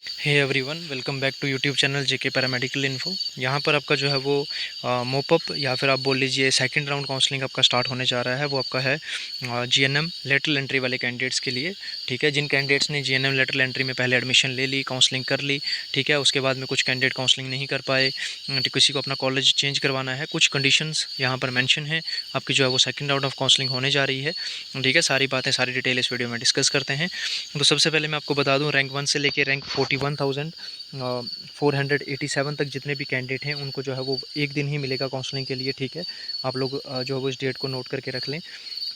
Hey everyone, welcome back to YouTube channel JK paramedical info. यहाँ पर आपका जो है वो मोपअप या फिर आप बोल लीजिए सेकंड राउंड काउंसलिंग आपका स्टार्ट होने जा रहा है। वो आपका है जीएनएम लेटरल एंट्री वाले कैंडिडेट्स के लिए। ठीक है, जिन कैंडिडेट्स ने जीएनएम लेटरल एंट्री में पहले एडमिशन ले ली, काउंसलिंग कर ली, ठीक है, उसके बाद में कुछ कैंडिडेट काउंसलिंग नहीं कर पाए, तो किसी को अपना कॉलेज चेंज करवाना है, कुछ कंडीशंस यहाँ पर मेंशन है। आपकी जो है वो सेकंड राउंड ऑफ काउंसलिंग होने जा रही है। ठीक है, सारी बातें, सारी डिटेल इस वीडियो में डिस्कस करते हैं। तो सबसे पहले मैं आपको बता दूं, रैंक 1 से लेके रैंक 41,487 तक जितने भी कैंडिडेट हैं उनको जो है वो एक दिन ही मिलेगा काउंसलिंग के लिए। ठीक है, आप लोग जो है वो इस डेट को नोट करके रख लें।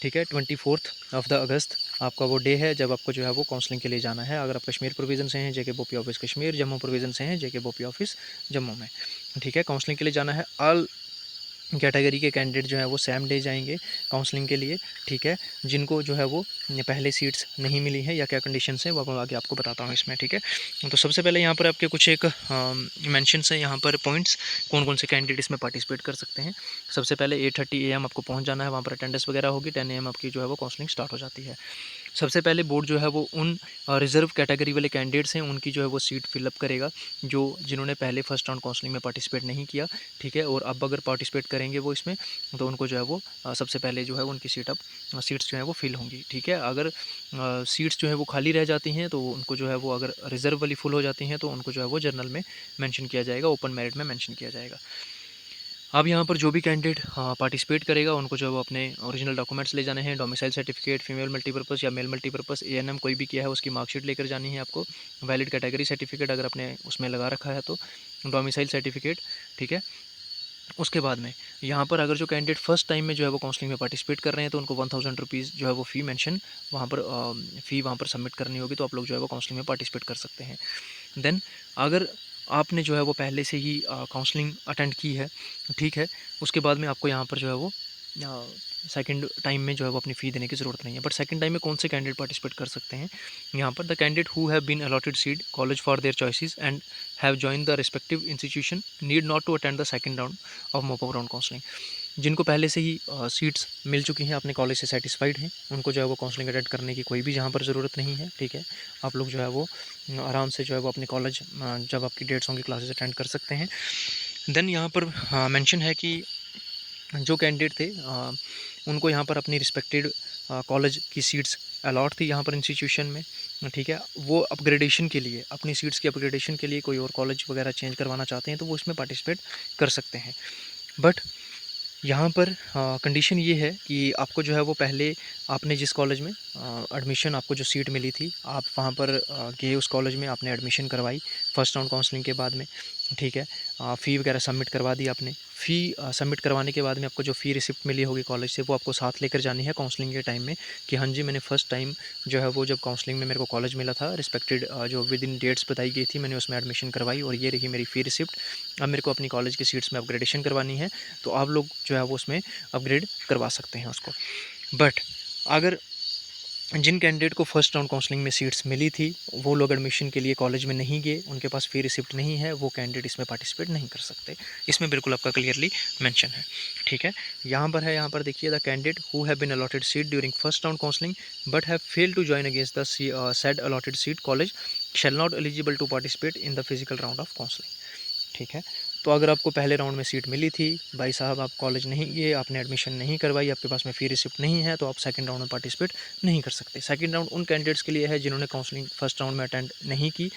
ठीक है, 24 अगस्त आपका वो डे है जब आपको जो है वो काउंसलिंग के लिए जाना है। अगर आप कश्मीर प्रोविज़न से हैं, जेके बोपी ऑफिस कश्मीर, जम्मू प्रोविज़न से हैं, जेके बोपी ऑफिस जम्मू में। ठीक है, काउंसलिंग के लिए जाना है। ऑल कैटेगरी के कैंडिडेट जो है वो सेम डे जाएंगे काउंसलिंग के लिए। ठीक है, जिनको जो है वो पहले सीट्स नहीं मिली हैं या क्या कंडीशंस हैं वो मैं आगे आपको बताता हूँ इसमें। ठीक है, तो सबसे पहले यहाँ पर आपके कुछ एक मेंशंस हैं, यहाँ पर पॉइंट्स, कौन कौन से कैंडिडेट इसमें पार्टिसिपेट कर सकते हैं। सबसे पहले 8:30 AM आपको पहुँच जाना है, वहाँ पर अटेंडेंस वगैरह होगी। 10 AM आपकी जो है वो काउंसलिंग स्टार्ट हो जाती है। सबसे पहले बोर्ड जो है वो उन रिज़र्व कैटेगरी वाले कैंडिडेट्स हैं उनकी जो है वो सीट फिलअप करेगा, जो जिन्होंने पहले फर्स्ट राउंड काउंसलिंग में पार्टिसिपेट नहीं किया। ठीक है, और अब अगर पार्टिसिपेट करेंगे वो इसमें, तो उनको जो है वो सबसे पहले जो है उनकी सीट्स जो है वो फिल होंगी। ठीक है, अगर सीट्स जो है वो खाली रह जाती हैं तो उनको जो है वो, अगर रिज़र्व वाली फुल हो जाती हैं तो उनको जो है वो जनरल में मेंशन किया जाएगा, ओपन मेरिट में मेंशन किया जाएगा। अब यहाँ पर जो भी कैंडिडेट पार्टिसिपेट करेगा उनको जो है वो अपने ओरिजिनल डॉक्यूमेंट्स ले जाने हैं। डोमिसाइल सर्टिफिकेट, फीमेल मल्टीपर्पज़ या मेल मल्टीपर्पज़, एएनएम कोई भी किया है उसकी मार्कशीट लेकर जानी है आपको। वैलिड कैटेगरी सर्टिफिकेट अगर आपने उसमें लगा रखा है तो डोमिसाइल सर्टिफिकेट। ठीक है, उसके बाद में यहाँ पर अगर जो कैंडिडेट फर्स्ट टाइम में जो है वो काउंसलिंग में पार्टिसिपेट कर रहे हैं तो उनको 1000 रुपीज़ जो है वो फ़ी मेंशन वहाँ पर फ़ी वहाँ पर सबमिट करनी होगी, तो आप लोग जो है वो काउंसलिंग में पार्टिसिपेट कर सकते हैं। देन अगर आपने जो है वो पहले से ही काउंसलिंग अटेंड की है, ठीक है, उसके बाद में आपको यहाँ पर जो है वो सेकंड टाइम में जो है वो अपनी फ़ी देने की ज़रूरत नहीं है। बट सेकंड टाइम में कौन से कैंडिडेट पार्टिसिपेट कर सकते हैं, यहाँ पर the candidate who have been allotted seat college for their choices and have join the respective institution need not to attend the second round of mop up round counselling. जिनको पहले से ही सीट्स मिल चुकी हैं, अपने कॉलेज से सेटिस्फाइड हैं, उनको जो है वो काउंसलिंग अटेंड करने की कोई भी जहाँ पर ज़रूरत नहीं है। ठीक है, आप लोग जो है वो आराम से जो है वो अपने कॉलेज जब आपकी डेट्स होंगी क्लासेस अटेंड कर सकते हैं। देन यहाँ पर मेंशन है कि जो कैंडिडेट थे उनको यहाँ पर अपनी रिस्पेक्टेड कॉलेज की सीट्स अलॉट थी यहाँ पर इंस्टीट्यूशन में। ठीक है, वो अपग्रेडेशन के लिए, अपनी सीट्स की अपग्रेडेशन के लिए कोई और कॉलेज वगैरह चेंज करवाना चाहते हैं तो वो इसमें पार्टिसिपेट कर सकते हैं। बट यहाँ पर कंडीशन ये है कि आपको जो है वो पहले आपने जिस कॉलेज में एडमिशन, आपको जो सीट मिली थी, आप वहाँ पर गए उस कॉलेज में, आपने एडमिशन करवाई फर्स्ट राउंड काउंसलिंग के बाद में। ठीक है, फ़ी वगैरह सबमिट करवा दी आपने। फ़ी सबमिट करवाने के बाद में आपको जो फ़ी रिसिप्ट मिली होगी कॉलेज से वो आपको साथ लेकर जानी है काउंसलिंग के टाइम में, कि हाँ जी, मैंने फ़र्स्ट टाइम जो है वो जब काउंसलिंग में मेरे को कॉलेज मिला था, रिस्पेक्टेड जो विद इन डेट्स बताई गई थी, मैंने उसमें एडमिशन करवाई और ये रही मेरी फ़ी रिसिप्ट। अब मेरे को अपनी कॉलेज की सीट्स में अपग्रेडेशन करवानी है, तो आप लोग जो है वो उसमें अपग्रेड करवा सकते हैं उसको। बट अगर जिन कैंडिडेट को फर्स्ट राउंड काउंसलिंग में सीट्स मिली थी वो लोग एडमिशन के लिए कॉलेज में नहीं गए, उनके पास फ़ी रिसिप्ट नहीं है, वो कैंडिडेट इसमें पार्टिसिपेट नहीं कर सकते। इसमें बिल्कुल आपका क्लियरली मेंशन है। ठीक है, यहाँ पर है, यहाँ पर देखिए, the candidate who have been allotted seat during first round counselling but have failed to join against the said allotted seat college shall not eligible to participate in the physical round of counselling. ठीक है, तो अगर आपको पहले round में seat मिली थी, भाई साहब आप कॉलेज नहीं गए, आपने एडमिशन नहीं करवाई, आपके पास में फ़ी रिसिप्ट नहीं है, तो आप सेकंड राउंड में पार्टिसिपेट नहीं कर सकते। सेकंड राउंड उन कैंडिडेट्स के लिए है जिन्होंने काउंसलिंग फर्स्ट राउंड में अटेंड नहीं की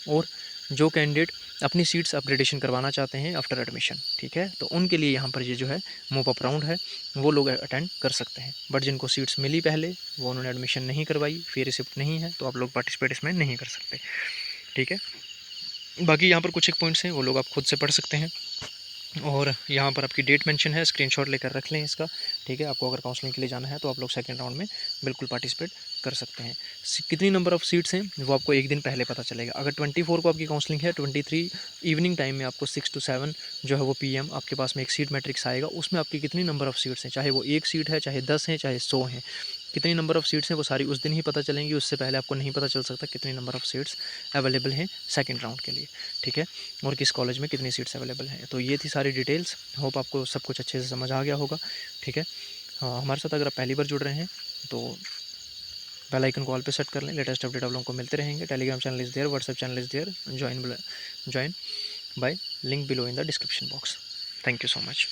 और जो कैंडिडेट अपनी सीट्स अपग्रेडेशन करवाना चाहते हैं आफ्टर एडमिशन। ठीक है, तो उनके लिए यहाँ पर ये जो है मूव अप राउंड है, वो लोग अटेंड कर सकते हैं। बट जिनको सीट्स मिली पहले, वो उन्होंने एडमिशन नहीं करवाई, फ़ी रिसिप्ट नहीं है, तो आप लोग पार्टिसिपेट इसमें नहीं कर सकते। ठीक है, बाकी यहाँ पर कुछ एक पॉइंट्स हैं वो लोग आप खुद से पढ़ सकते हैं। और यहाँ पर आपकी डेट मेंशन है, स्क्रीनशॉट लेकर रख लें इसका। ठीक है, आपको अगर काउंसलिंग के लिए जाना है तो आप लोग सेकंड राउंड में बिल्कुल पार्टिसिपेट कर सकते हैं। कितनी नंबर ऑफ़ सीट्स हैं वो आपको एक दिन पहले पता चलेगा। अगर 24 को आपकी काउंसलिंग है, 23 इवनिंग टाइम में आपको 6 to 7 जो है वो PM आपके पास में एक सीट मैट्रिक्स आएगा, उसमें आपकी कितनी नंबर ऑफ़ सीट्स हैं, चाहे वो 1 सीट है, चाहे 10 हैं, चाहे 100 हैं, कितनी नंबर ऑफ़ सीट्स हैं वो सारी उस दिन ही पता चलेंगी। उससे पहले आपको नहीं पता चल सकता कितनी नंबर ऑफ़ सीट्स अवेलेबल हैं सेकंड राउंड के लिए। ठीक है, और किस कॉलेज में कितनी सीट्स अवेलेबल हैं। तो ये थी सारी डिटेल्स, होप आपको सब कुछ अच्छे से समझ आ गया होगा। ठीक है, हाँ, हमारे साथ अगर आप पहली बार जुड़ रहे हैं तो बेल आइकन को ऑल पे सेट कर लें। लेटेस्ट अपडेट आप लोगों को मिलते रहेंगे। Telegram channel is there, WhatsApp channel is there, join by link below in the description box. Thank you so much.